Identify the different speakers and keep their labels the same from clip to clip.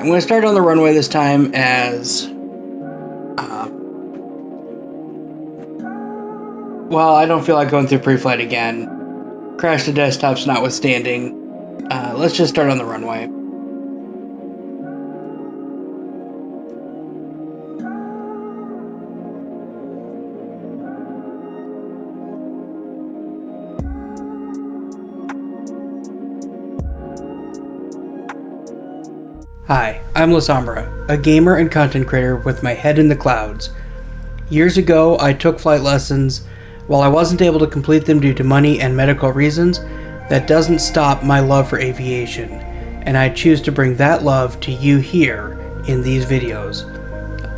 Speaker 1: I'm going to start on the runway this time as... well, I don't feel like going through pre-flight again. Crash the desktops notwithstanding. Let's just start on the runway. Hi, I'm Lasombra, a gamer and content creator with my head in the clouds. Years ago, I took flight lessons. While I wasn't able to complete them due to money and medical reasons, that doesn't stop my love for aviation, and I choose to bring that love to you here in these videos.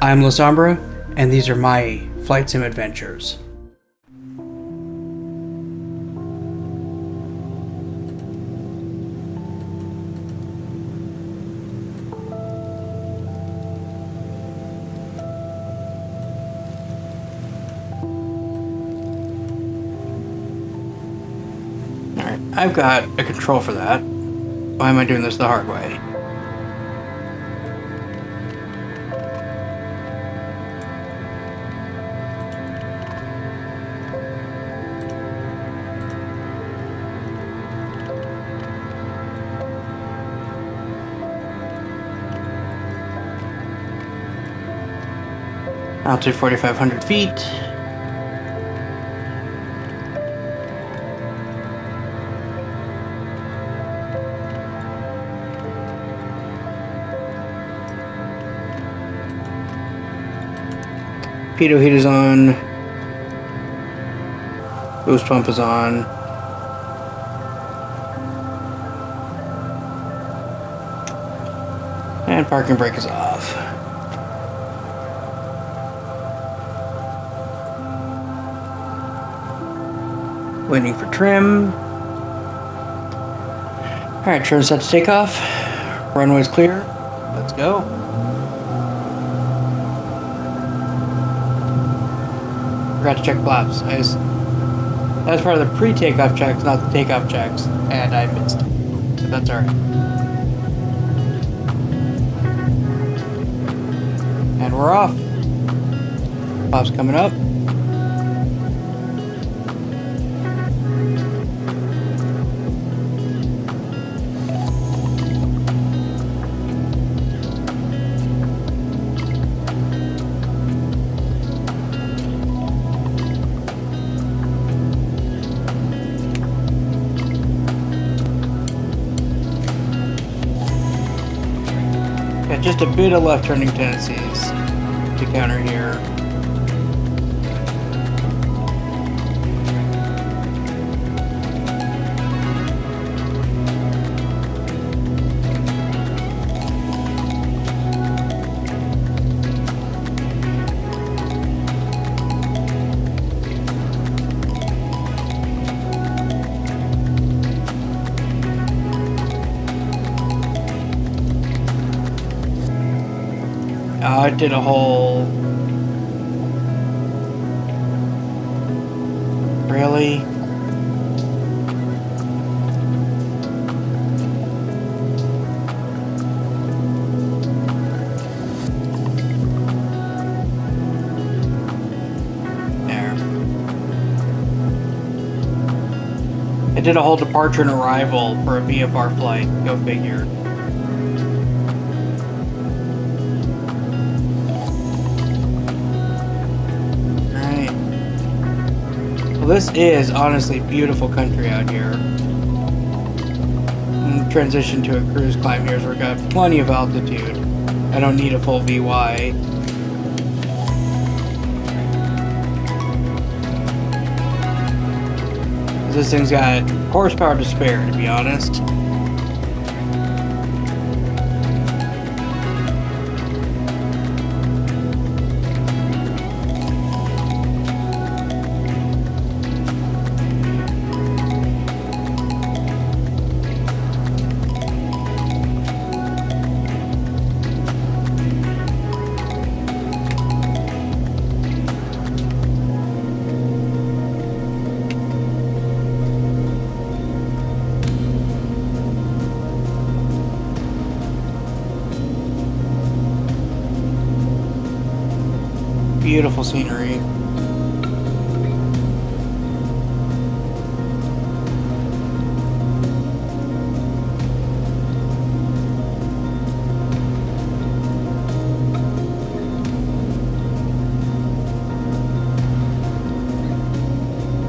Speaker 1: I'm Lasombra, and these are my flight sim adventures. I've got a control for that. Why am I doing this the hard way? Altitude 4,500 feet. Pitot heat is on. Boost pump is on. And parking brake is off. Waiting for trim. Alright, trim set to take off. Runway's clear. Let's go. Forgot to check flaps. That was part of the pre-takeoff checks, not the takeoff checks, and I missed. So that's alright. And we're off. Flaps coming up. Just a bit of left turning tendencies to counter here. I did a whole... Really? There. I did a whole departure and arrival for a VFR flight. Go figure. This is honestly beautiful country out here. Transition to a cruise climb here, so we've got plenty of altitude. I don't need a full VY. This thing's got horsepower to spare, to be honest. Beautiful scenery.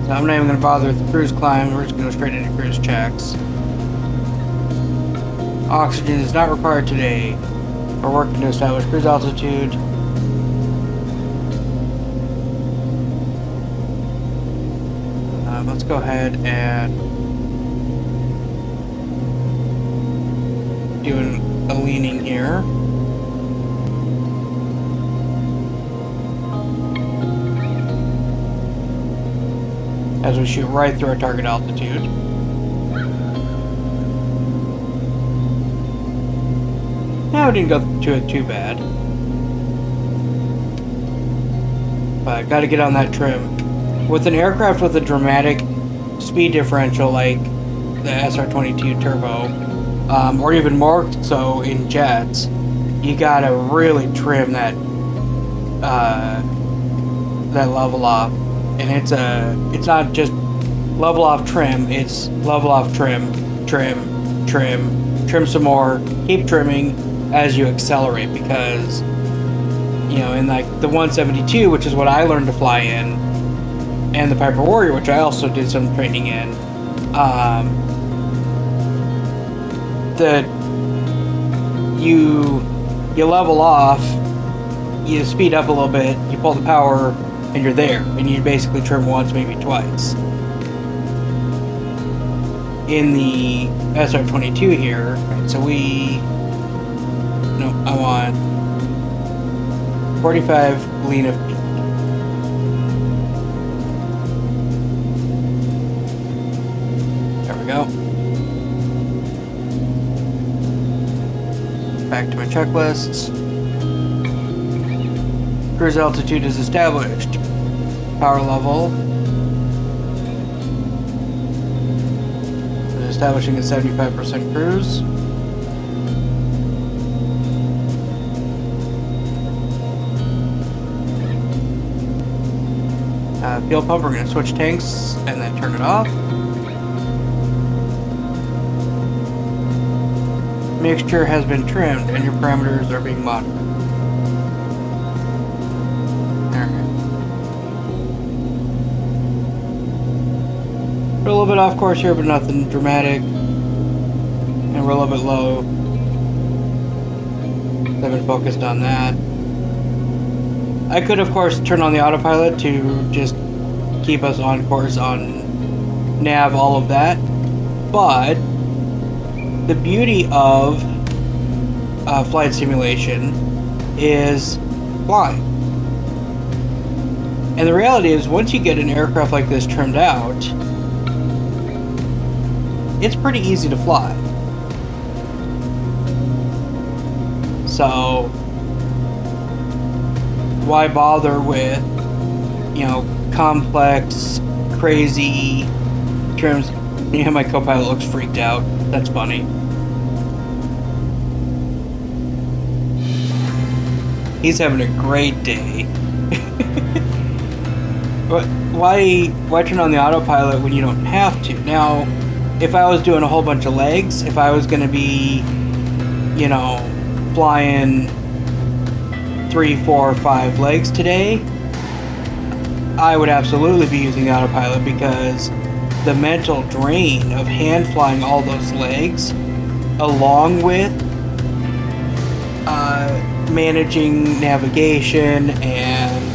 Speaker 1: So I'm not even going to bother with the cruise climb. We're just going to go straight into cruise checks. Oxygen is not required today. We're working to establish cruise altitude. Let's go ahead and do a leaning here. As we shoot right through our target altitude. Now we didn't go to it too bad. But gotta get on that trim. With an aircraft with a dramatic speed differential like the SR-22 Turbo, or even more so in jets, you gotta really trim that that level off. And it's not just level off trim, it's level off trim, trim, trim, trim some more, keep trimming as you accelerate, because you know, in like the 172, which is what I learned to fly in, and the Piper Warrior, which I also did some training in, you level off, you speed up a little bit, you pull the power, and you're there, and you basically trim once, maybe twice. In the SR-22 here, right, so I want 45 lean of peak. There we go. Back to my checklists. Cruise altitude is established. Power level is establishing at 75% cruise. Fuel pump, we're going to switch tanks and then turn it off. Mixture has been trimmed and your parameters are being monitored. We're a little bit off course here, but nothing dramatic. And we're a little bit low. I've been focused on that. I could, of course, turn on the autopilot to just keep us on course on nav, all of that. But the beauty of flight simulation is flying. And the reality is, once you get an aircraft like this trimmed out, it's pretty easy to fly. So why bother with, you know, complex, crazy trims? Yeah, my co-pilot looks freaked out. That's funny. He's having a great day. But why turn on the autopilot when you don't have to? Now, if I was doing a whole bunch of legs, if I was going to be, you know, flying 3, 4, 5 legs today, I would absolutely be using the autopilot, because the mental drain of hand flying all those legs, along with managing navigation and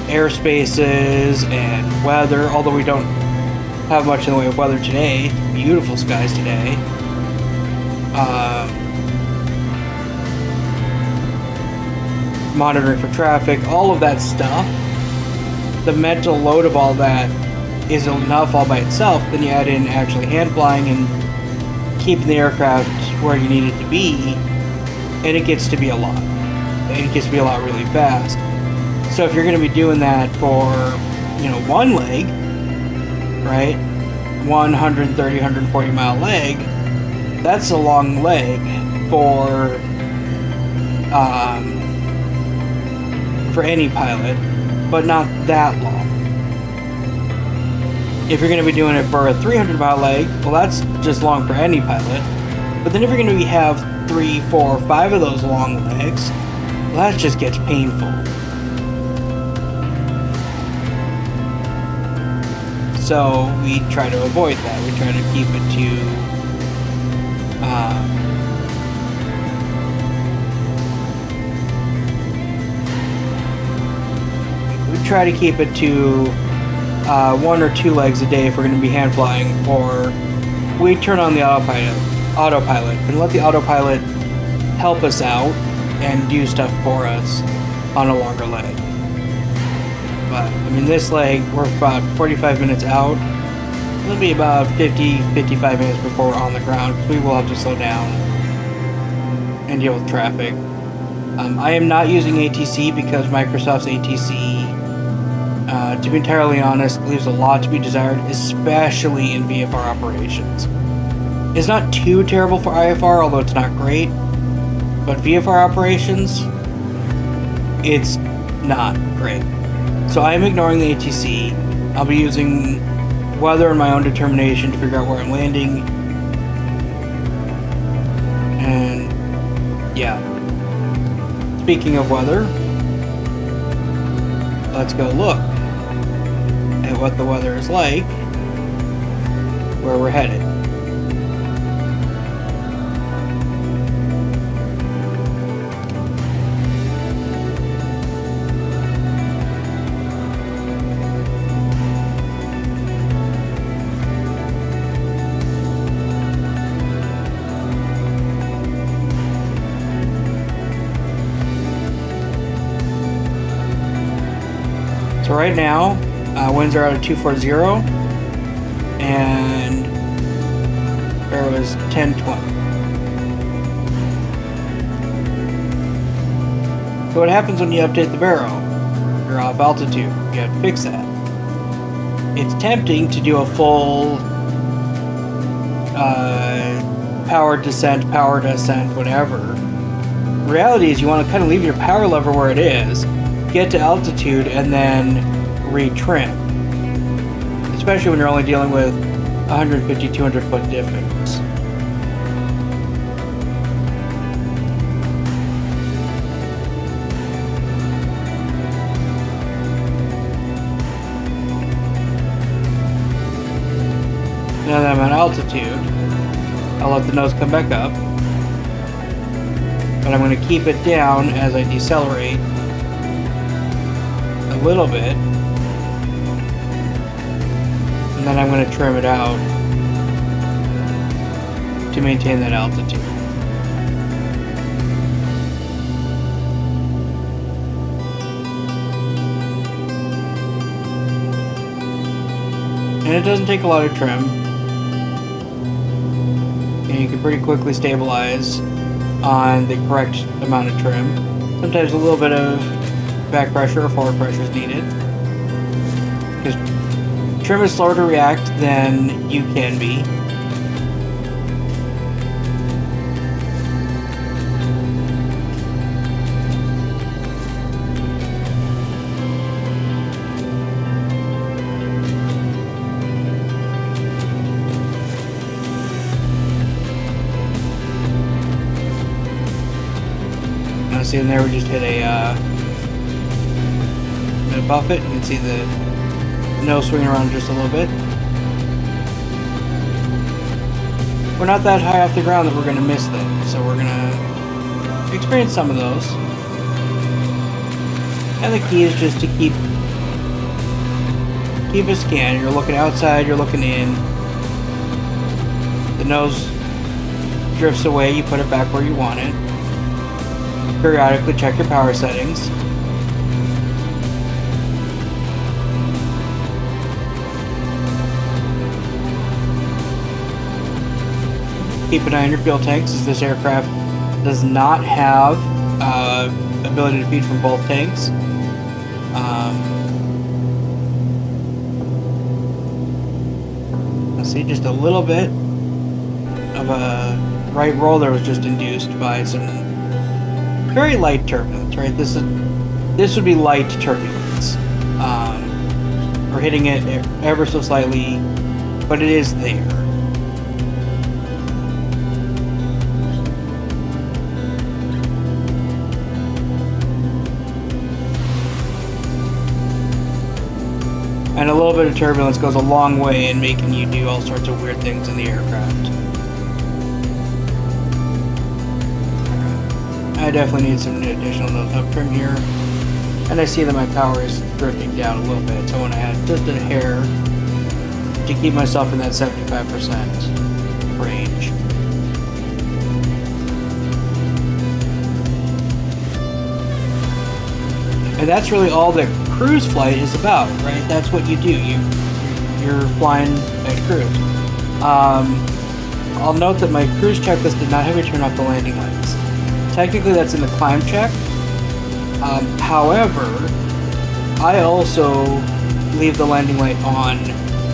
Speaker 1: airspaces and weather, although we don't have much in the way of weather today. Beautiful skies today. Monitoring for traffic, all of that stuff. The mental load of all that is enough all by itself. Then you add in actually hand flying and keeping the aircraft where you need it to be, and it gets to be a lot. And it gets to be a lot really fast. So if you're going to be doing that for, you know, one leg, right? 130, 140 mile leg, that's a long leg for for any pilot, but not that long. If you're going to be doing it for a 300-mile leg, well, that's just long for any pilot. But then if you're going to have 3, 4, 5 of those long legs, well, that just gets painful. So we try to avoid that. We try to keep it to 1 or 2 legs a day if we're going to be hand flying, or we turn on the autopilot and let the autopilot help us out and do stuff for us on a longer leg. But I mean, this leg, we're about 45 minutes out. It'll be about 50-55 minutes before we're on the ground, because we will have to slow down and deal with traffic. I am not using ATC because Microsoft's ATC, to be entirely honest, leaves a lot to be desired, especially in VFR operations. It's not too terrible for IFR, although it's not great, but VFR operations, it's not great. So I am ignoring the ATC. I'll be using weather and my own determination to figure out where I'm landing. And yeah. Speaking of weather, let's go look at what the weather is like where we're headed. So right now, winds are out of 240, and there was 1020. So what happens when you update the barrel? You're off altitude. You have to fix that. It's tempting to do a full power descent, whatever. The reality is you want to kind of leave your power lever where it is, get to altitude, and then retrim. Especially when you're only dealing with 150, 200 foot difference. Now that I'm at altitude, I'll let the nose come back up, but I'm going to keep it down as I decelerate a little bit, and then I'm going to trim it out to maintain that altitude. And it doesn't take a lot of trim, and you can pretty quickly stabilize on the correct amount of trim. Sometimes a little bit of back pressure or forward pressure is needed, because trim is slower to react than you can be. Now see in there we just hit a buff it. You can see the nose swinging around just a little bit. We're not that high off the ground that we're going to miss them, so we're going to experience some of those. And the key is just to keep a scan. You're looking outside, you're looking in. The nose drifts away, you put it back where you want it. Periodically check your power settings. Keep an eye on your fuel tanks, as this aircraft does not have ability to feed from both tanks. Let's see, just a little bit of a right roll there was just induced by some very light turbulence, right? This is this would be light turbulence. We're hitting it ever so slightly, but it is there. And a little bit of turbulence goes a long way in making you do all sorts of weird things in the aircraft. I definitely need some additional up trim here. And I see that my power is drifting down a little bit, so I want to add just a hair to keep myself in that 75% range. And that's really all that cruise flight is about, right? That's what you do. You're flying at cruise. I'll note that my cruise checklist did not have me turn off the landing lights. Technically, that's in the climb check. However, I also leave the landing light on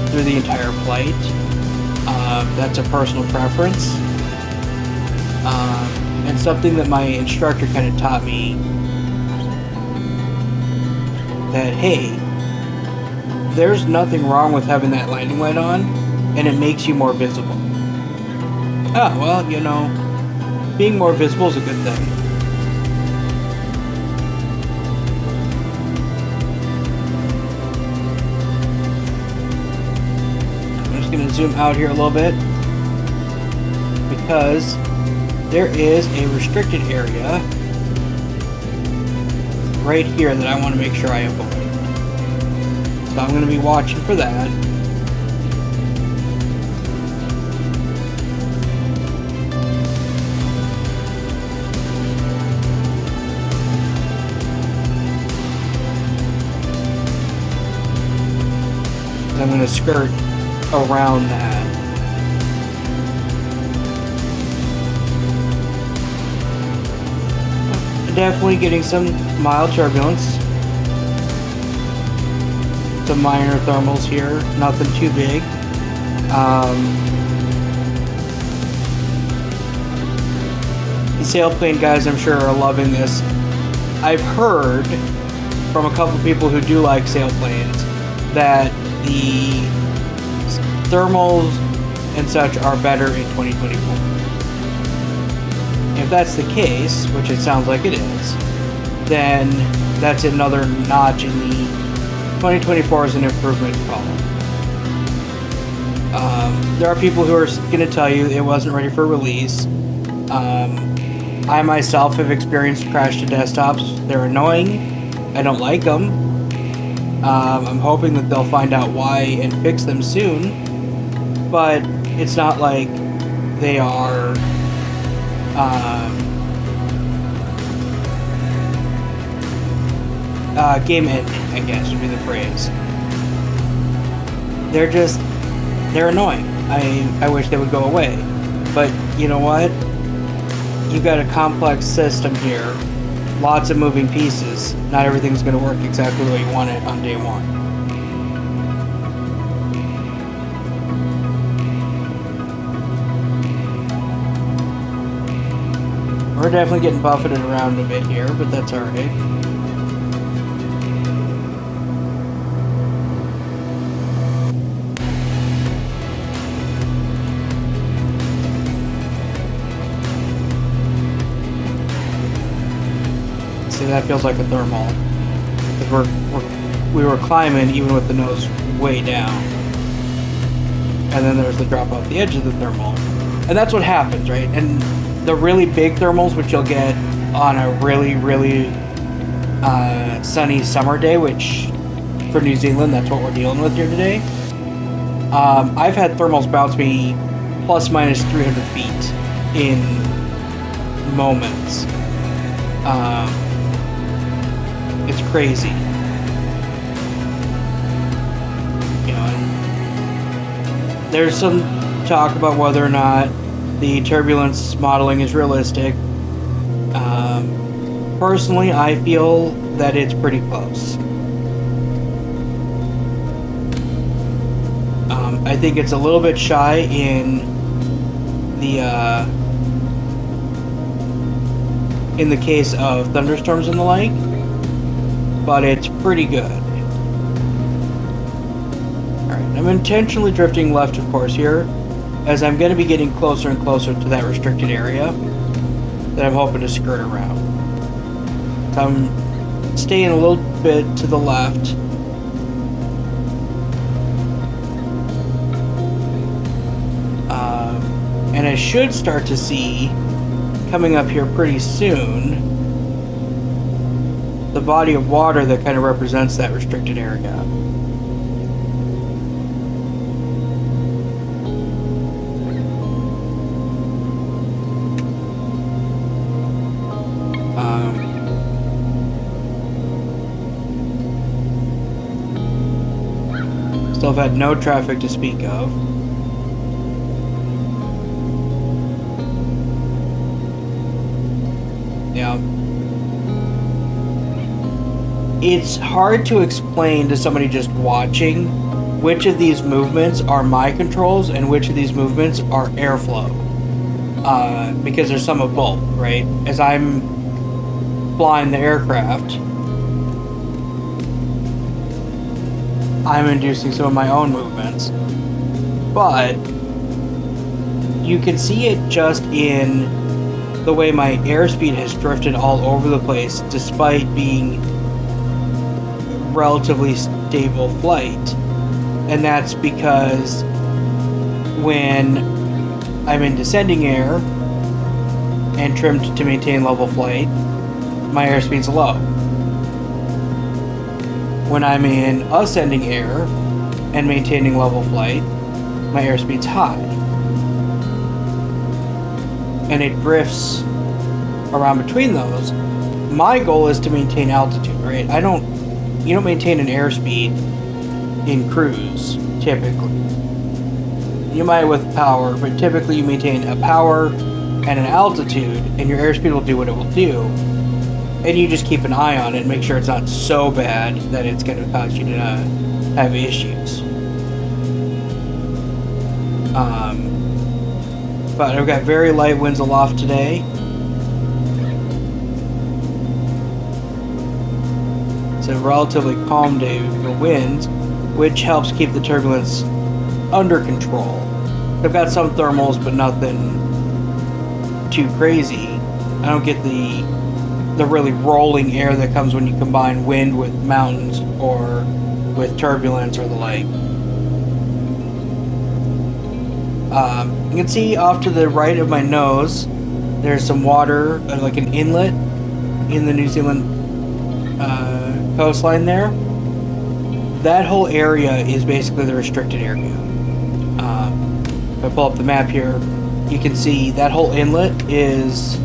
Speaker 1: through the entire flight. That's a personal preference. And something that my instructor kind of taught me, that, hey, there's nothing wrong with having that landing light on, and it makes you more visible. Ah, well, you know, being more visible is a good thing. I'm just going to zoom out here a little bit, because there is a restricted area right here that I want to make sure I avoid. So I'm going to be watching for that. I'm going to skirt around that. Definitely getting some mild turbulence. Some minor thermals here, nothing too big. The sailplane guys, I'm sure, are loving this. I've heard from a couple people who do like sailplanes that the thermals and such are better in 2024. If that's the case, which it sounds like it is, then that's another notch in the 2024 is an improvement column. There are people who are going to tell you it wasn't ready for release. I myself have experienced crash to desktops. They're annoying. I don't like them. I'm hoping that they'll find out why and fix them soon. But it's not like they are... game ending, I guess would be the phrase. They're annoying. I wish they would go away. But you know what? You've got a complex system here. Lots of moving pieces. Not everything's going to work exactly the way you want it on day one. We're definitely getting buffeted around a bit here, but that's alright. See, that feels like a thermal. Because we were climbing even with the nose way down. And then there's the drop off the edge of the thermal. And that's what happens, right? And the really big thermals, which you'll get on a really, really sunny summer day, which for New Zealand, that's what we're dealing with here today. I've had thermals bounce me plus minus 300 feet in moments. It's crazy. You know, and there's some talk about whether or not the turbulence modeling is realistic. Personally, I feel that it's pretty close. I think it's a little bit shy in the case of thunderstorms and the like. but it's pretty good. Alright, I'm intentionally drifting left, of course, here, as I'm going to be getting closer and closer to that restricted area that I'm hoping to skirt around. So I'm staying a little bit to the left. And I should start to see, coming up here pretty soon, the body of water that kind of represents that restricted area. Still have had no traffic to speak of. Yeah. It's hard to explain to somebody just watching which of these movements are my controls and which of these movements are airflow. Because there's some of both, right? As I'm flying the aircraft, I'm inducing some of my own movements. But you can see it just in the way my airspeed has drifted all over the place despite being relatively stable flight. And that's because when I'm in descending air and trimmed to maintain level flight, my airspeed's low. When I'm in ascending air and maintaining level flight, my airspeed's high. And it drifts around between those. My goal is to maintain altitude, right? You don't maintain an airspeed in cruise, typically. You might with power, but typically you maintain a power and an altitude, and your airspeed will do what it will do. And you just keep an eye on it and make sure it's not so bad that it's going to cause you to have issues. But I've got very light winds aloft today. It's a relatively calm day for winds, which helps keep the turbulence under control. I've got some thermals, but nothing too crazy. I don't get the really rolling air that comes when you combine wind with mountains or with turbulence or the like. You can see off to the right of my nose, there's some water, like an inlet in the New Zealand coastline there. That whole area is basically the restricted area. If I pull up the map here, you can see that whole inlet is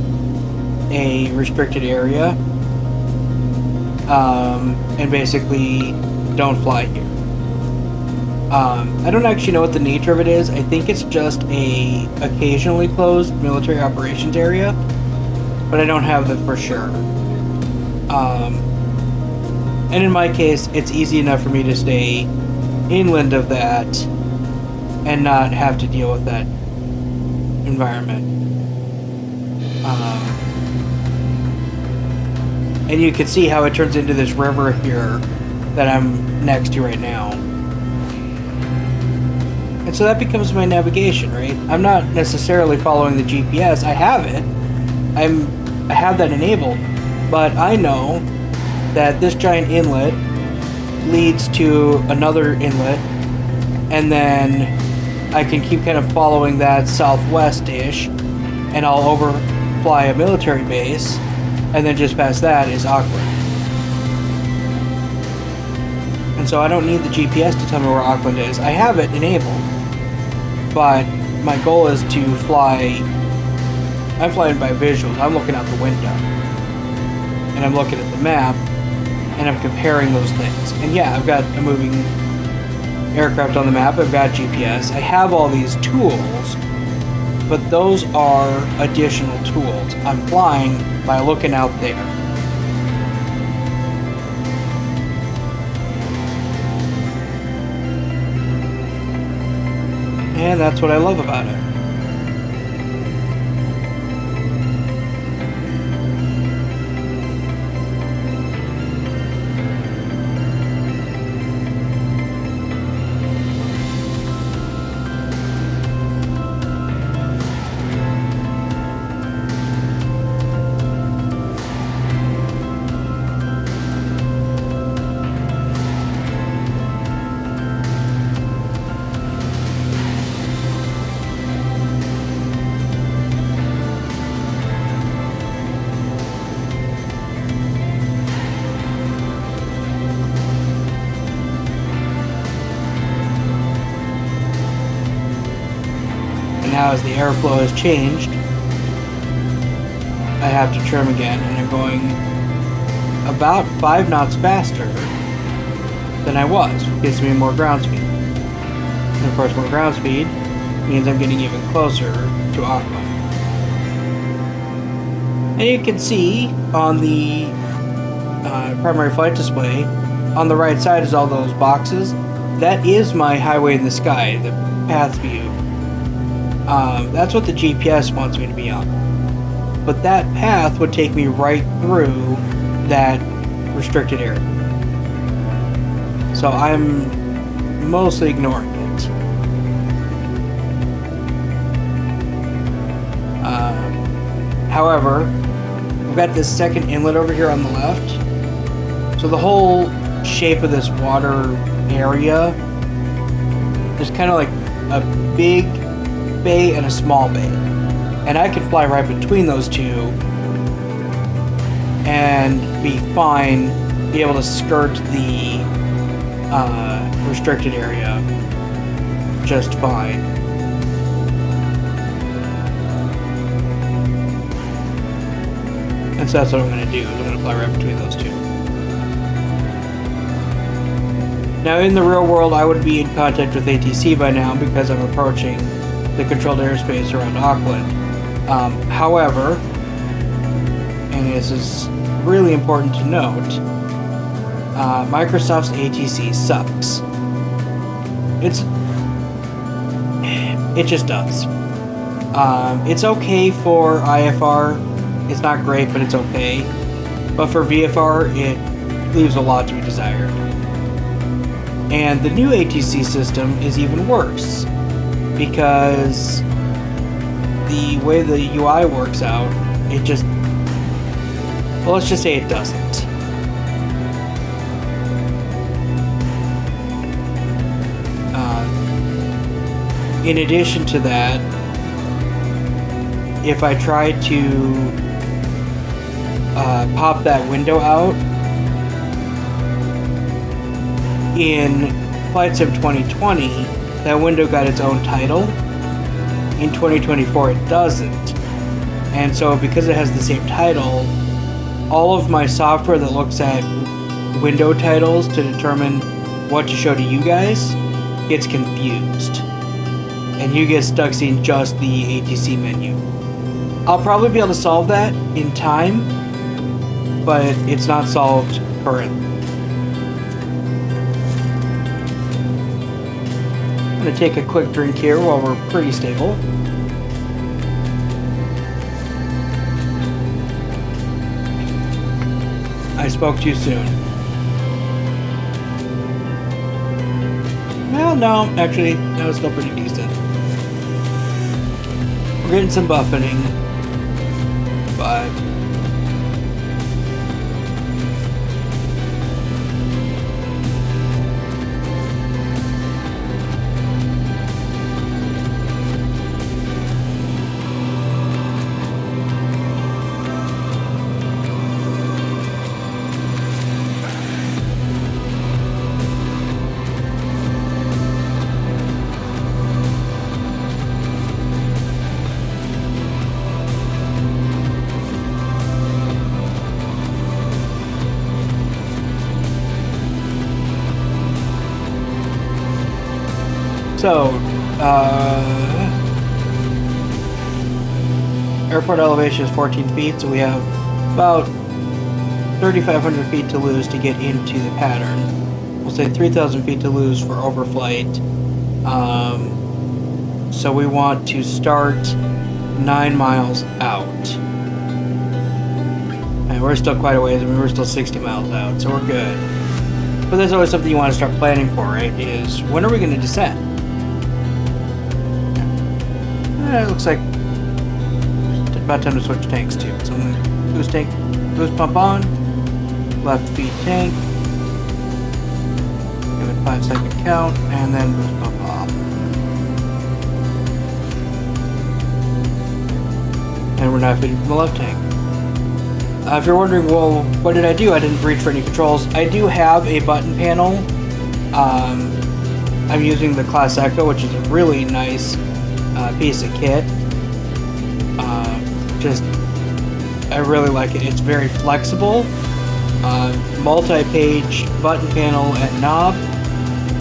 Speaker 1: a restricted area. And basically don't fly here. I don't actually know what the nature of it is. I think it's just a occasionally closed military operations area, but I don't have that for sure. And in my case, it's easy enough for me to stay inland of that and not have to deal with that environment. And you can see how it turns into this river here that I'm next to right now. And so that becomes my navigation, right? I'm not necessarily following the GPS. I have it. I have that enabled. But I know that this giant inlet leads to another inlet, and then I can keep kind of following that southwest-ish, and I'll overfly a military base, and then just past that is Auckland. And so I don't need the GPS to tell me where Auckland is. I have it enabled, but my goal is to fly. I'm flying by visuals. I'm looking out the window, and I'm looking at the map, and I'm comparing those things. And yeah, I've got a moving aircraft on the map. I've got GPS. I have all these tools, but those are additional tools. I'm flying by looking out there. And that's what I love about it. Now as the airflow has changed, I have to trim again, and I'm going about 5 knots faster than I was. It gives me more ground speed. And of course, more ground speed means I'm getting even closer to Auckland. And you can see on the primary flight display, on the right side is all those boxes. That is my highway in the sky, the path view. That's what the GPS wants me to be on. But that path would take me right through that restricted area. So I'm mostly ignoring it. However, we've got this second inlet over here on the left. So the whole shape of this water area is kind of like a big bay and a small bay. And I could fly right between those two and be fine, be able to skirt the restricted area just fine. And so that's what I'm going to do, is I'm going to fly right between those two. Now in the real world, I would be in contact with ATC by now because I'm approaching the controlled airspace around Auckland. However, and this is really important to note, Microsoft's ATC sucks. It just does. It's okay for IFR. It's not great, but it's okay. But for VFR, it leaves a lot to be desired. And the new ATC system is even worse, because the way the UI works out, it just, well, let's just say it doesn't. In addition to that, if I try to pop that window out in Flight Sim 2020, that window got its own title. In 2024 it doesn't. And so because it has the same title, all of my software that looks at window titles to determine what to show to you guys gets confused. And you get stuck seeing just the ATC menu. I'll probably be able to solve that in time, but it's not solved currently. I'm going to take a quick drink here while we're pretty stable. I spoke too soon. Well, no, actually, that was still pretty decent. We're getting some buffeting, but so, airport elevation is 14 feet, so we have about 3,500 feet to lose to get into the pattern. We'll say 3,000 feet to lose for overflight. So we want to start 9 miles out. And we're still quite a ways, I mean, we're still 60 miles out, so we're good. But there's always something you want to start planning for, right? Is when are we going to descend? It looks like it's about time to switch tanks too. So I'm going to boost pump on, left feed tank, give it a 5-second count, and then boost pump off. And we're now feeding from the left tank. If you're wondering, well, what did I do? I didn't reach for any controls. I do have a button panel. I'm using the Class Echo, which is a really nice piece of kit. Just, I really like it. It's very flexible. Multi-page button panel and knob.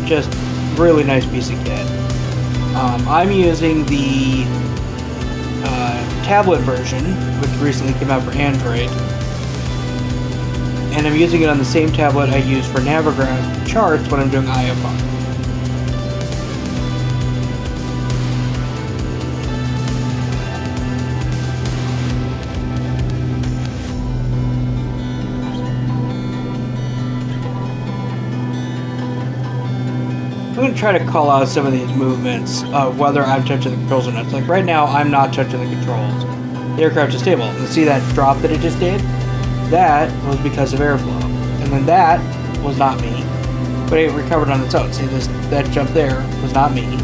Speaker 1: Just really nice piece of kit. I'm using the tablet version, which recently came out for Android. And I'm using it on the same tablet I use for Navigraph charts when I'm doing IFR. I'm going to try to call out some of these movements of whether I'm touching the controls or not. It's like right now, I'm not touching the controls. The aircraft is stable. You see that drop that it just did? That was because of airflow. And then that was not me. But it recovered on its own. See, that jump there was not me.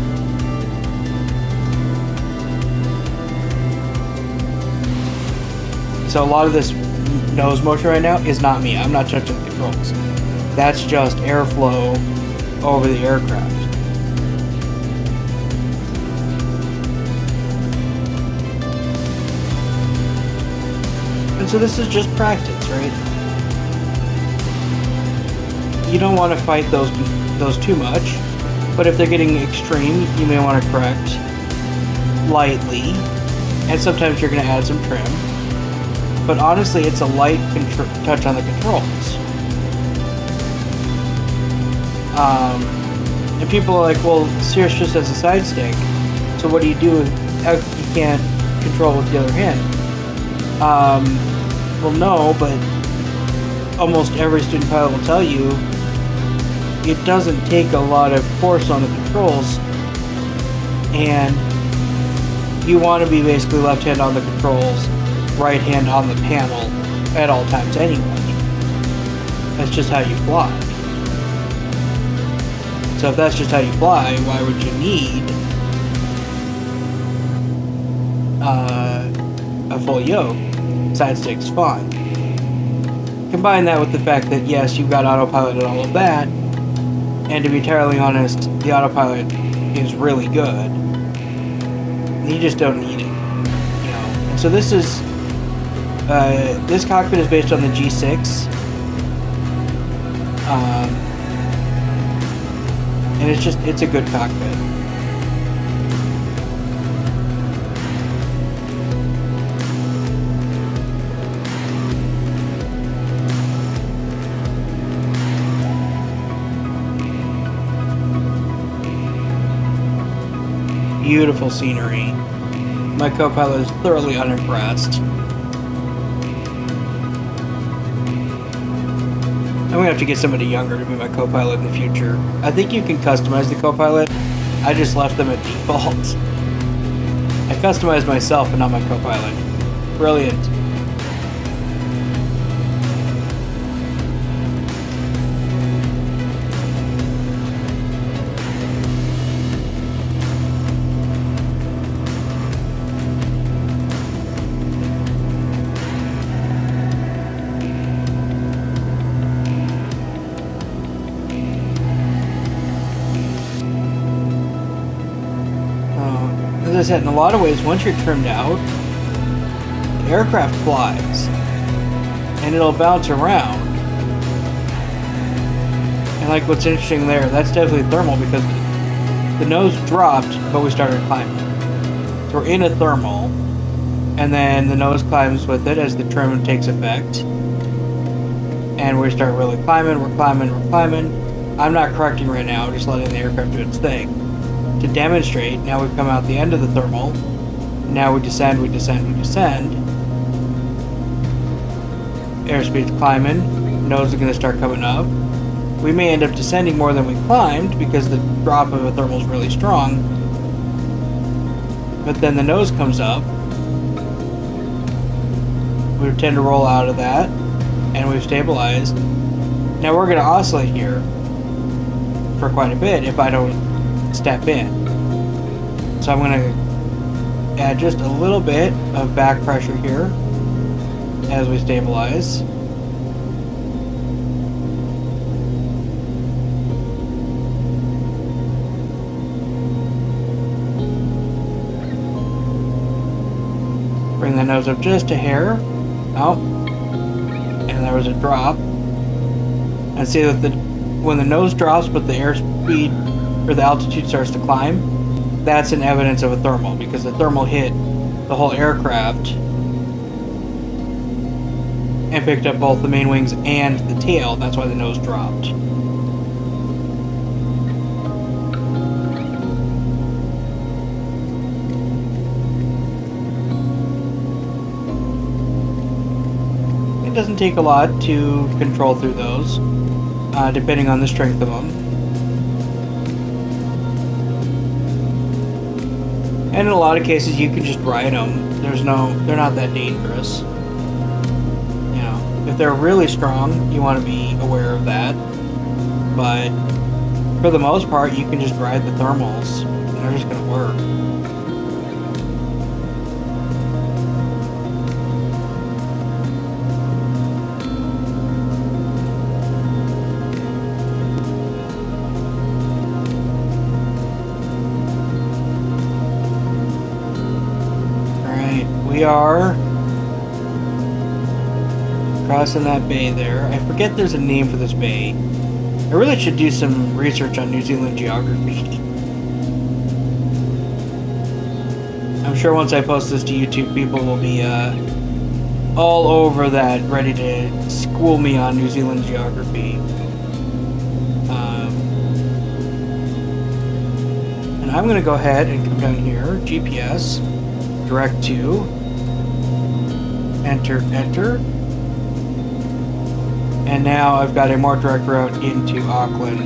Speaker 1: So a lot of this nose motion right now is not me. I'm not touching the controls. That's just airflow over the aircraft. And so this is just practice, right? You don't want to fight those too much, but if they're getting extreme, you may want to correct lightly, and sometimes you're going to add some trim. But honestly, it's a light touch on the controls. And people are like, well, Cirrus just has a side stick, so what do you do if you can't control with the other hand? Well, no, but almost every student pilot will tell you it doesn't take a lot of force on the controls, and you want to be basically left hand on the controls, right hand on the panel at all times anyway. That's just how you fly. So if that's just how you fly, why would you need a full yoke? Side stick's fine. Combine that with the fact that yes, you've got autopilot and all of that, and to be entirely honest, the autopilot is really good. You just don't need it, you know. And so this is this cockpit is based on the G6, and it's a good cockpit. Beautiful scenery. My co-pilot is thoroughly unimpressed. I'm gonna have to get somebody younger to be my co-pilot in the future. I think you can customize the co-pilot. I just left them at default. I customized myself, but not my co-pilot. Brilliant. As I said, in a lot of ways, once you're trimmed out, the aircraft flies, and it'll bounce around. And like what's interesting there, that's definitely thermal because the nose dropped, but we started climbing. So we're in a thermal, and then the nose climbs with it as the trim takes effect. And we start really climbing, we're climbing. I'm not correcting right now, just letting the aircraft do its thing. To demonstrate, now we've come out the end of the thermal. Now we descend. Airspeed's climbing. Nose is going to start coming up. We may end up descending more than we climbed because the drop of a thermal is really strong. But then the nose comes up. We tend to roll out of that. And we've stabilized. Now we're going to oscillate here for quite a bit if I don't step in. So I'm going to add just a little bit of back pressure here as we stabilize. the nose up just a hair. Oh, and there was a drop. And see that when the nose drops but the airspeed or the altitude starts to climb, that's an evidence of a thermal, because the thermal hit the whole aircraft and picked up both the main wings and the tail. That's why the nose dropped. It doesn't take a lot to control through those, depending on the strength of them. And in a lot of cases, you can just ride them. They're not that dangerous. You know, if they're really strong, you want to be aware of that. But for the most part, you can just ride the thermals. They're just going to work. We are crossing that bay there. I forget there's a name for this bay. I really should do some research on New Zealand geography. I'm sure once I post this to YouTube, people will be all over that, ready to school me on New Zealand geography. And I'm going to go ahead and come down here, GPS, direct to, enter, and now I've got a more direct route into Auckland.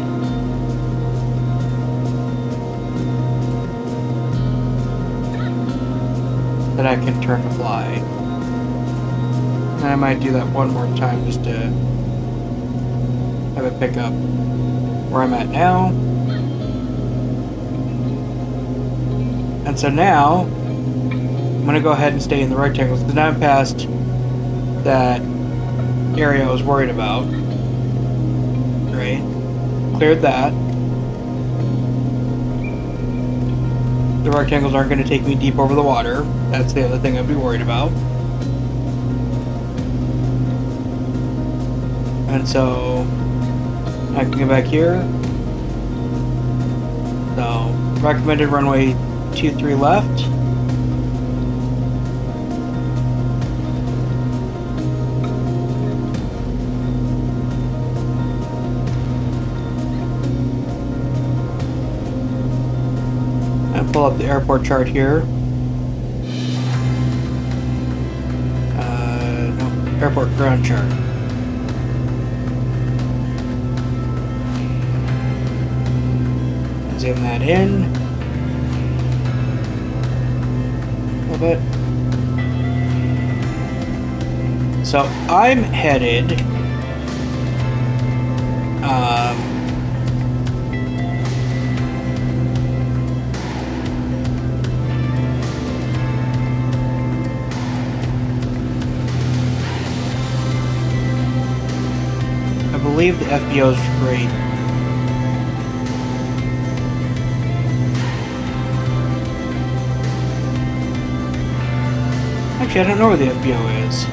Speaker 1: That I can turn to fly. And I might do that one more time just to have it pick up where I'm at now. And so now I'm going to go ahead and stay in the rectangles, because now I'm past that area I was worried about. Right? Cleared that. The rectangles aren't going to take me deep over the water. That's the other thing I'd be worried about. And so I can get back here. So recommended runway 23 left. Pull up the airport chart here. No, airport ground chart. Zoom that in a little bit. So I'm headed I believe the FBO is great. Actually, I don't know where the FBO is.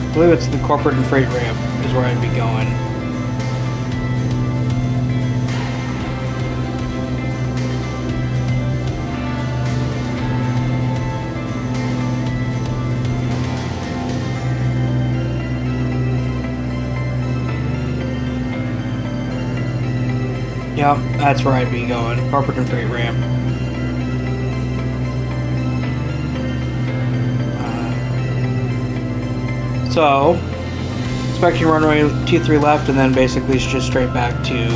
Speaker 1: I believe it's the corporate and freight ramp is where I'd be going. Yep, that's where I'd be going. Corporate and freight ramp. So, expecting runway 23 left, and then basically it's just straight back to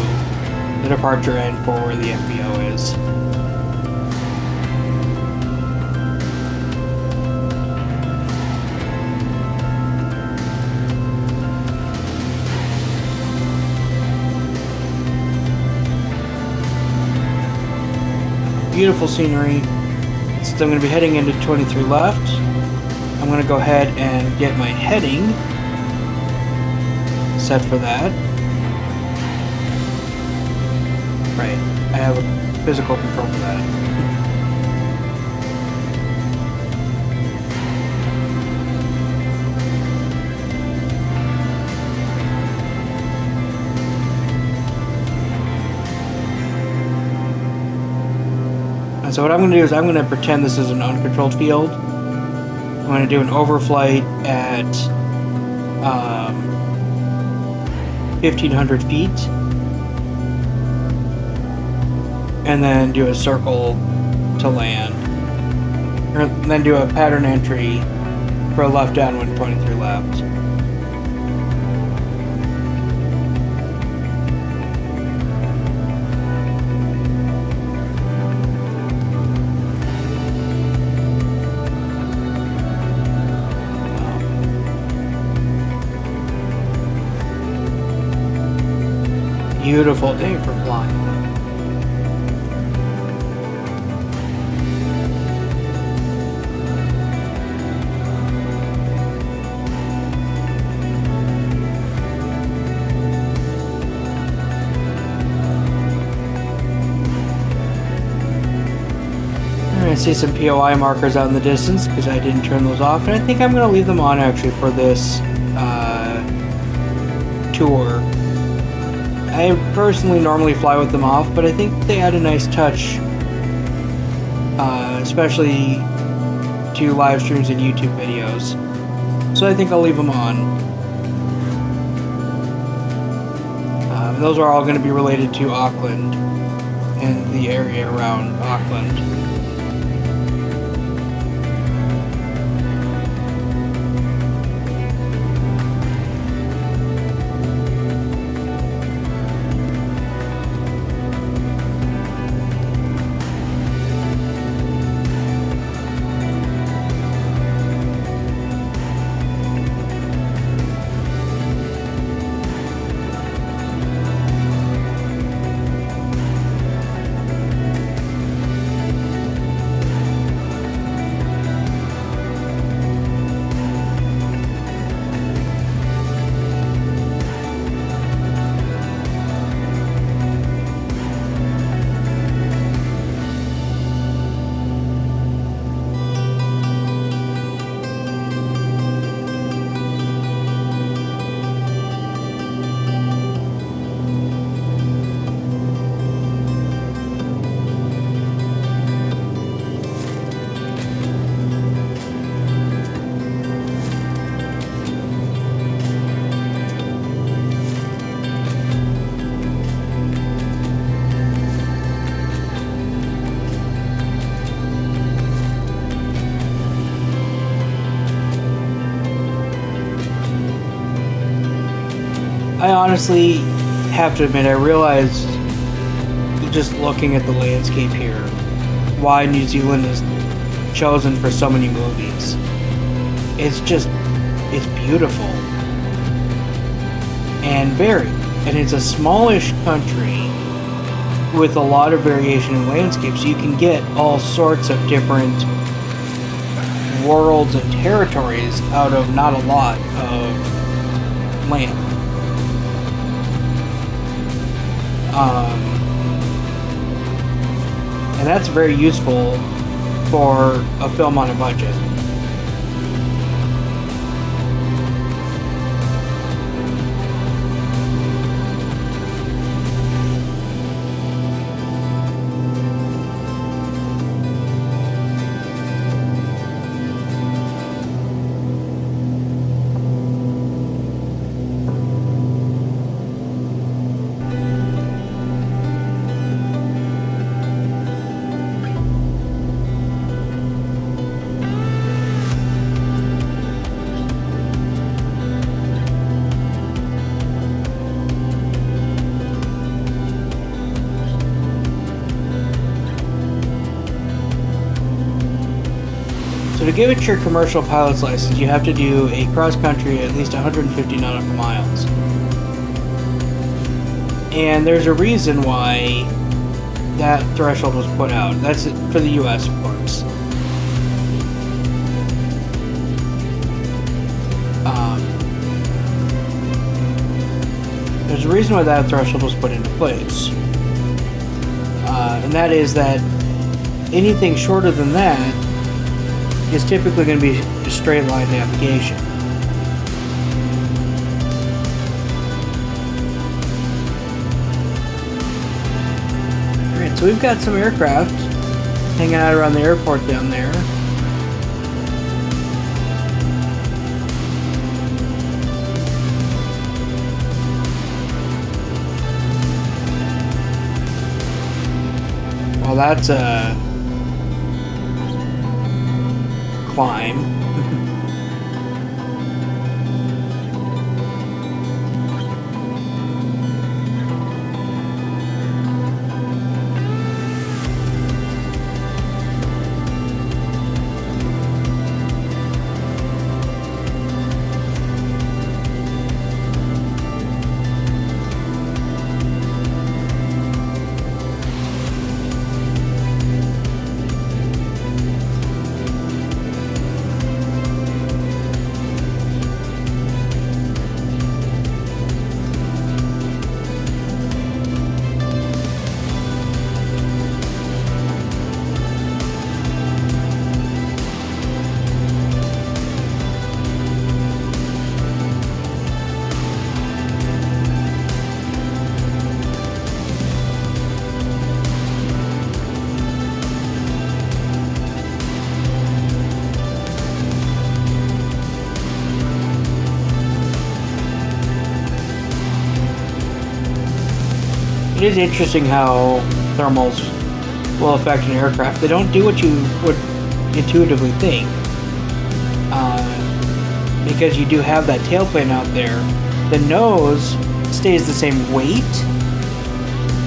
Speaker 1: the departure end for where the FBO is. Beautiful scenery. Since I'm going to be heading into 23 left, I'm going to go ahead and get my heading set for that. Right, I have a physical control for that. So what I'm going to do is I'm going to pretend this is an uncontrolled field. I'm going to do an overflight at 1,500 feet. And then do a circle to land. And then do a pattern entry for a left downwind pointing through left. Beautiful day for flying. I see some POI markers out in the distance because I didn't turn those off, and I think I'm going to leave them on actually for this tour. I personally normally fly with them off, but I think they add a nice touch, especially to live streams and YouTube videos. So I think I'll leave them on. Those are all going to be related to Auckland and the area around Auckland. I honestly have to admit, I realized, just looking at the landscape here, why New Zealand is chosen for so many movies. It's beautiful. And varied. And it's a smallish country with a lot of variation in landscapes. So you can get all sorts of different worlds and territories out of not a lot of land. And that's very useful for a film on a budget. So to give it your commercial pilot's license, you have to do a cross-country at least 150 nautical miles. And there's a reason why that threshold was put out. That's for the US, of course. There's a reason why that threshold was put into place. And that is that anything shorter than that is typically going to be a straight line navigation. Alright, so we've got some aircraft hanging out around the airport down there. Well, that's a climb. It is interesting how thermals will affect an aircraft. They don't do what you would intuitively think. Because you do have that tailplane out there. The nose stays the same weight,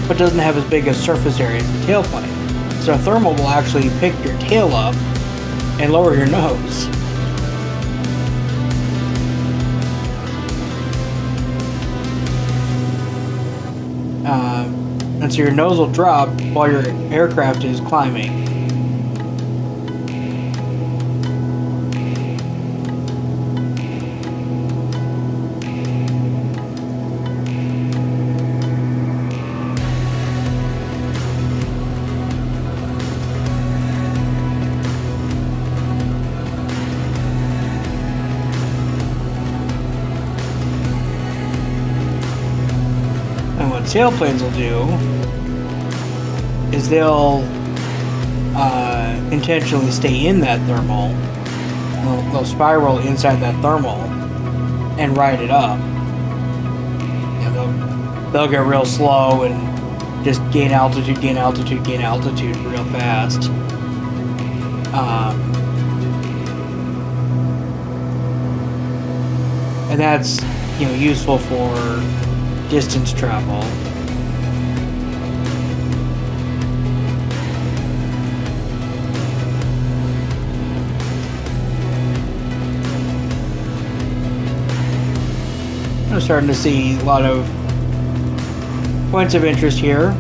Speaker 1: but doesn't have as big a surface area as the tailplane. So a thermal will actually pick your tail up and lower your nose. And so your nose will drop while your aircraft is climbing. And what sailplanes will do is they'll intentionally stay in that thermal. They'll spiral inside that thermal and ride it up. And they'll get real slow and just gain altitude, gain altitude, gain altitude real fast. And that's, useful for distance travel. I'm starting to see a lot of points of interest here.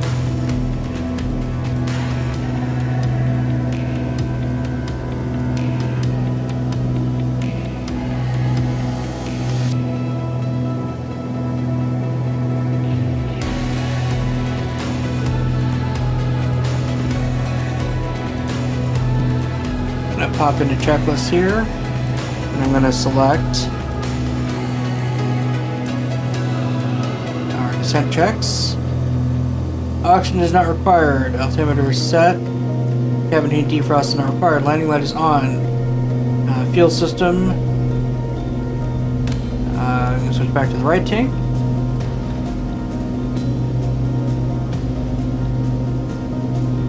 Speaker 1: I'm going to pop into checklist here, and I'm going to select descent checks. Oxygen is not required. Altimeter is set. Cabin heat defrost is not required. Landing light is on. Fuel system. I'm going to switch back to the right tank.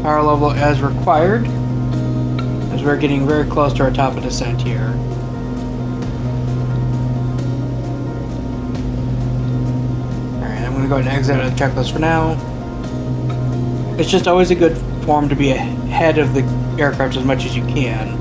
Speaker 1: Power level as required, as we're getting very close to our top of descent here. I'm going to go ahead and exit out of the checklist for now. It's just always a good form to be ahead of the aircraft as much as you can.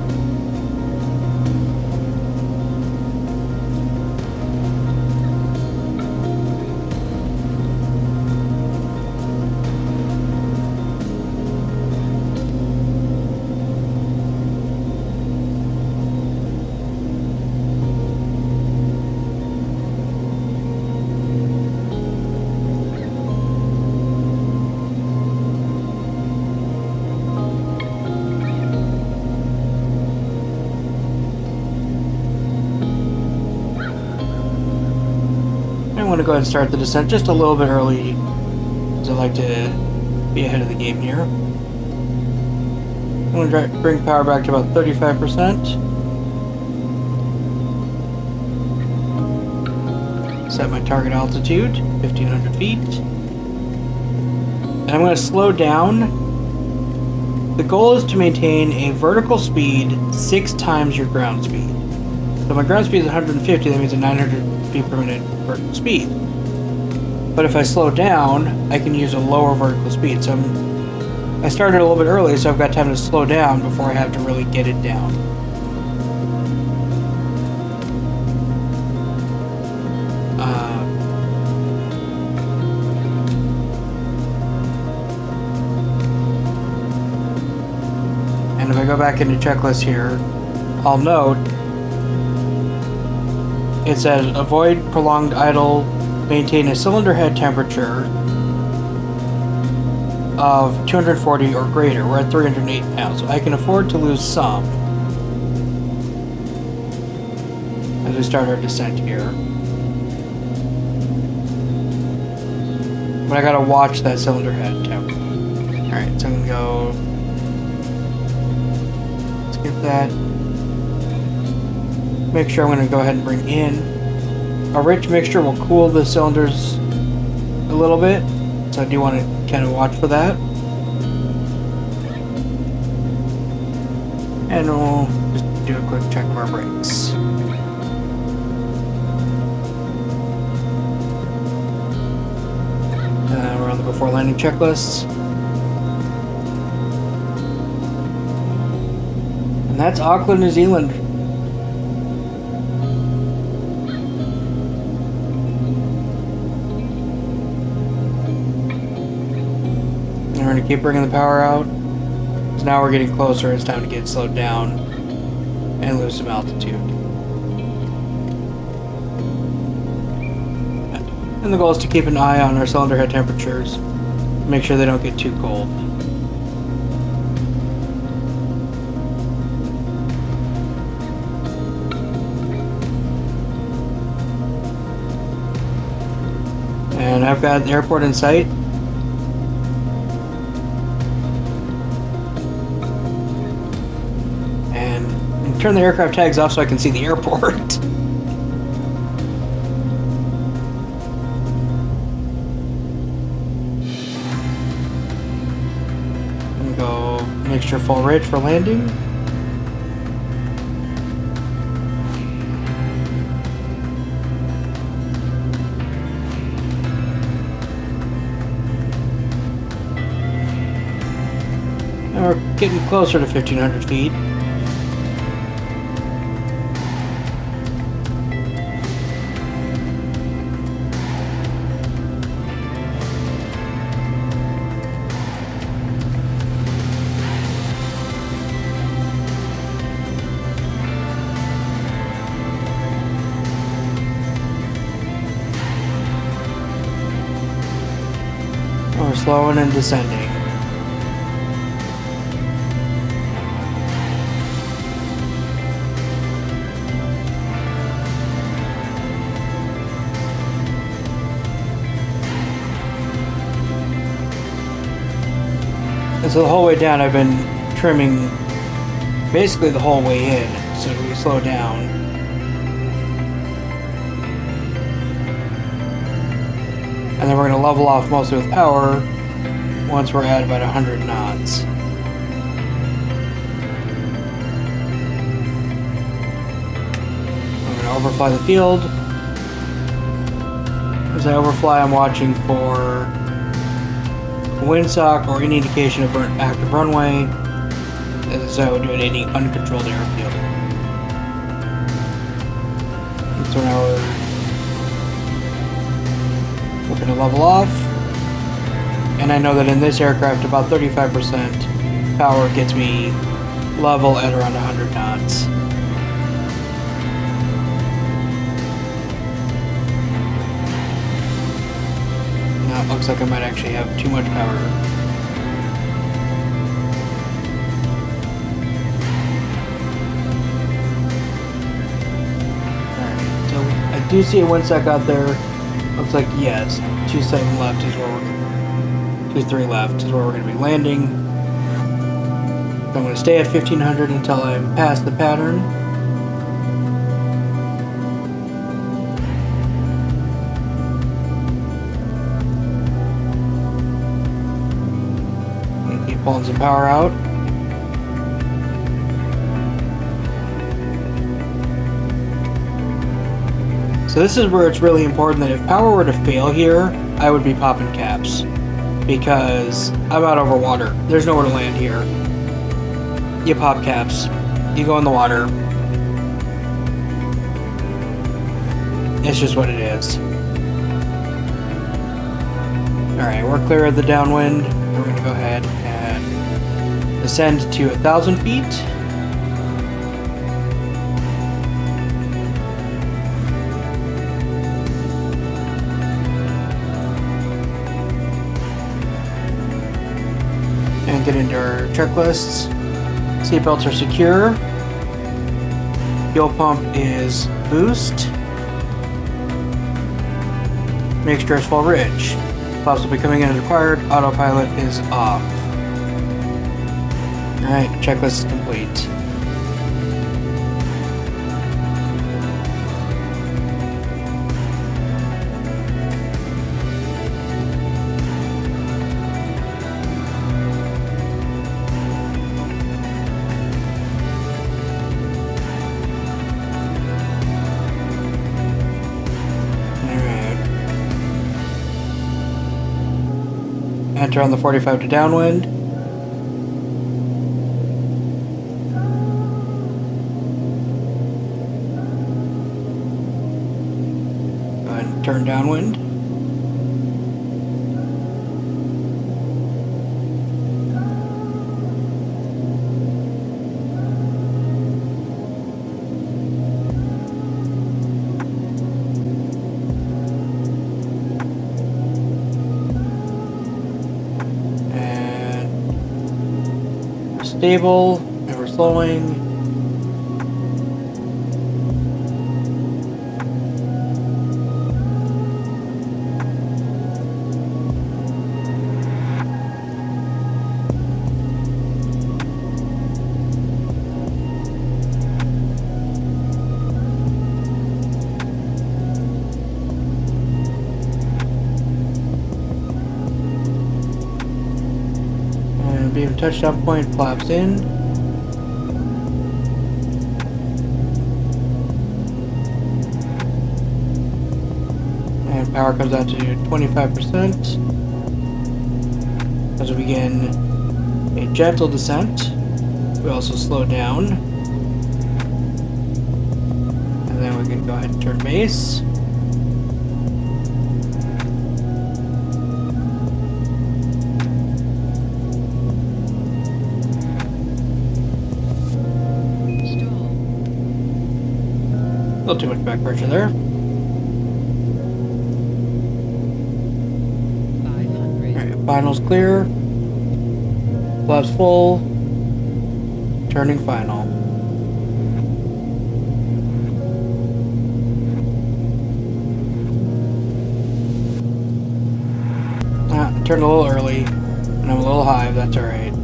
Speaker 1: I'm going to go ahead and start the descent just a little bit early, because I like to be ahead of the game here. I'm going to bring power back to about 35%. Set my target altitude, 1,500 feet. And I'm going to slow down. The goal is to maintain a vertical speed 6 times your ground speed. So my ground speed is 150, that means a 900 feet per minute vertical speed. But if I slow down, I can use a lower vertical speed. So I started a little bit early, so I've got time to slow down before I have to really get it down. And if I go back into checklist here, I'll note it says avoid prolonged idle, maintain a cylinder head temperature of 240 or greater. We're at 308 pounds, so I can afford to lose some as we start our descent here. But I gotta watch that cylinder head temperature. Alright, so I'm gonna go skip that. Make sure I'm gonna go ahead and bring in a rich mixture will cool the cylinders a little bit, so I do want to kind of watch for that. And we'll just do a quick check of our brakes. We're on the before landing checklist. And that's Auckland, New Zealand. We're going to keep bringing the power out. So now we're getting closer. It's time to get slowed down and lose some altitude. And the goal is to keep an eye on our cylinder head temperatures. Make sure they don't get too cold. And I've got the airport in sight. Turn the aircraft tags off so I can see the airport. I'm gonna go mixture full rich for landing. And we're getting closer to 1,500 feet. We're slowing and descending. And so the whole way down I've been trimming basically the whole way in, so we slow down. And then we're going to level off mostly with power once we're at about 100 knots. I'm going to overfly the field. As I overfly, I'm watching for windsock or any indication of an active runway, as I would do at any uncontrolled airfield. And so now we're going to level off, and I know that in this aircraft about 35% power gets me level at around 100 knots. Now it looks like I might actually have too much power. Alright, so I do see a windsock out there. Looks like, yes, 27 left is where we're 23 left is where we're going to be landing. I'm going to stay at 1500 until I'm past the pattern. And keep pulling some power out. So this is where it's really important that if power were to fail here, I would be popping caps. Because I'm out over water. There's nowhere to land here. You pop caps. You go in the water. It's just what it is. Alright, we're clear of the downwind. We're going to go ahead and ascend to 1,000 feet. And get into our checklists. Seatbelts are secure. Fuel pump is boost. Mixture is full rich. Flaps will be coming in as required. Autopilot is off. Alright, checklist is complete. Enter on the 45 to downwind. Go ahead and turn downwind. Stable, and we're slowing. Beam touchdown point, flaps in. And power comes out to 25% as we begin a gentle descent. We also slow down. And then we can go ahead and turn base. A little too much back pressure there.
Speaker 2: 500.
Speaker 1: Alright, final's clear. Flaps full. Turning final. I turned a little early, and I'm a little high, but that's alright.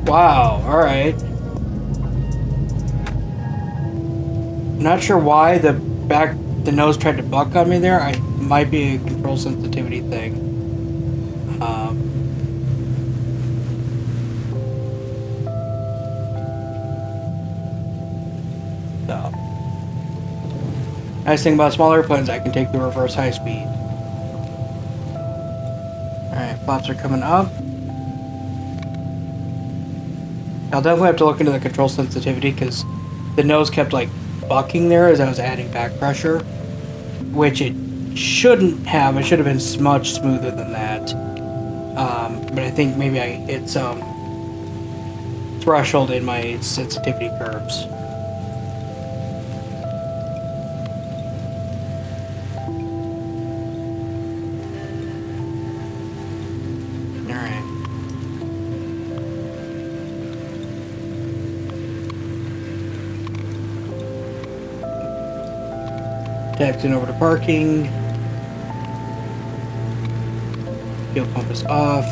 Speaker 1: Wow, alright. Not sure why the nose tried to buck on me there. I might be a control sensitivity thing. So. Nice thing about smaller airplanes, I can take the reverse high speed. Alright, flaps are coming up. I'll definitely have to look into the control sensitivity because the nose kept like bucking there as I was adding back pressure, which it shouldn't have. I should have been much smoother than that. But I think maybe I hit some threshold in my sensitivity curves. Alright. Taxiing over to parking. Fuel pump is off.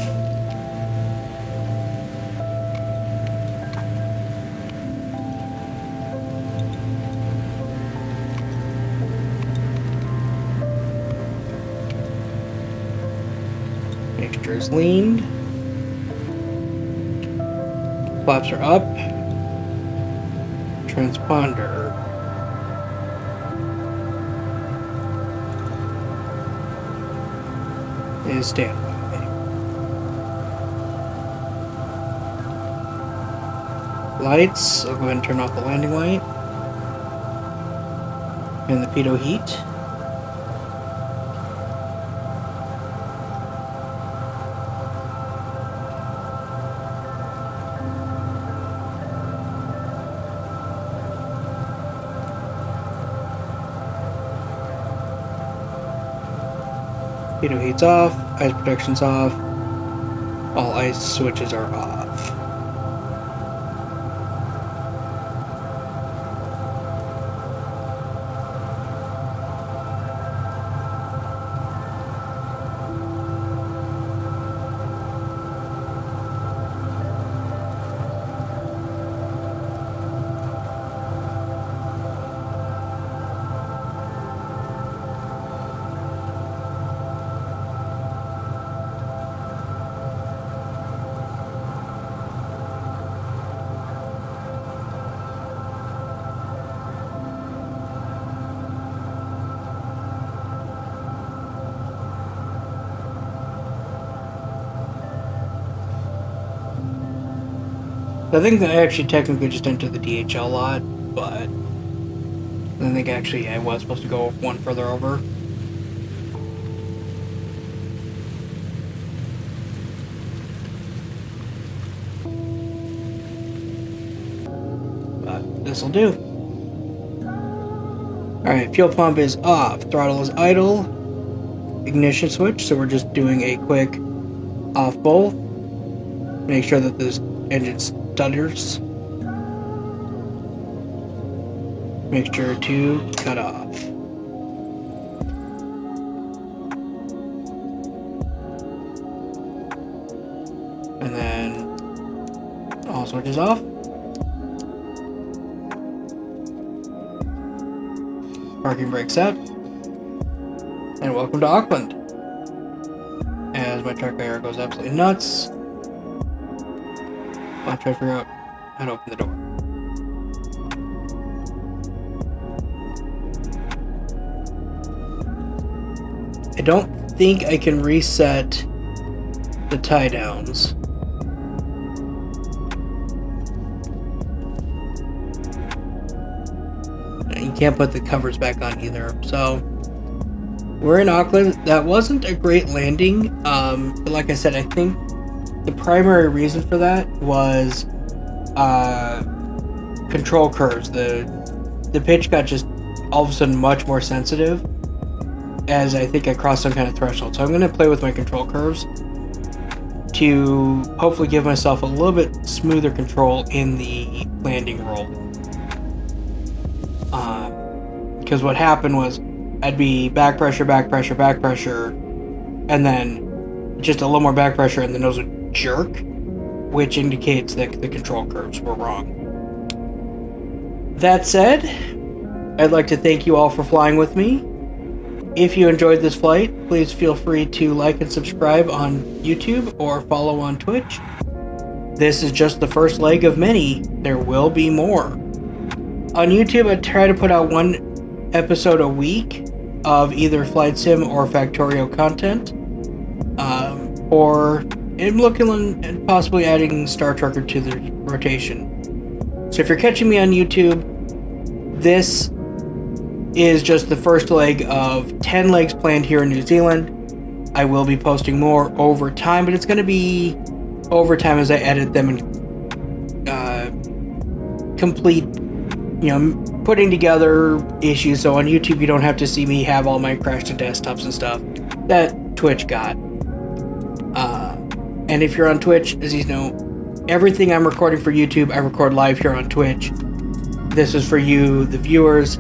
Speaker 1: Mixture is leaned. Flaps are up. Transponder. Is standby. Lights. I'll go ahead and turn off the landing light. And the pitot heat. Pitot heat's off, ice protection's off, all ice switches are off. I think that I actually technically just entered the DHL lot, but I think actually I was supposed to go one further over. But this'll do. Alright, fuel pump is off, throttle is idle, ignition switch, so we're just doing a quick off both. Make sure that this engine stutters. Mixture to cut off. And then all switches off. Parking brake set. And welcome to Auckland. As my truck air goes absolutely nuts. I'll try to figure out how to open the door. I don't think I can reset the tie downs. And you can't put the covers back on either. So we're in Auckland. That wasn't a great landing. But like I said, I think the primary reason for that was control curves. The pitch got just all of a sudden much more sensitive as I think I crossed some kind of threshold. So I'm going to play with my control curves to hopefully give myself a little bit smoother control in the landing roll. Because what happened was I'd be back pressure, and then just a little more back pressure and the nose would jerk, which indicates that the control curves were wrong. That said, I'd like to thank you all for flying with me. If you enjoyed this flight, please feel free to like and subscribe on YouTube or follow on Twitch. This is just the first leg of many. There will be more. On YouTube, I try to put out one episode a week of either Flight Sim or Factorio content. Or I'm looking at possibly adding Star Trekker to the rotation. So if you're catching me on YouTube, this is just the first leg of 10 legs planned here in New Zealand. I will be posting more over time, but it's going to be over time as I edit them and complete, putting together issues. So on YouTube, you don't have to see me have all my crashed desktops and stuff that Twitch got. And if you're on Twitch, as you know, everything I'm recording for YouTube, I record live here on Twitch. This is for you, the viewers.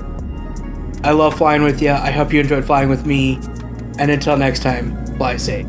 Speaker 1: I love flying with you. I hope you enjoyed flying with me. And until next time, fly safe.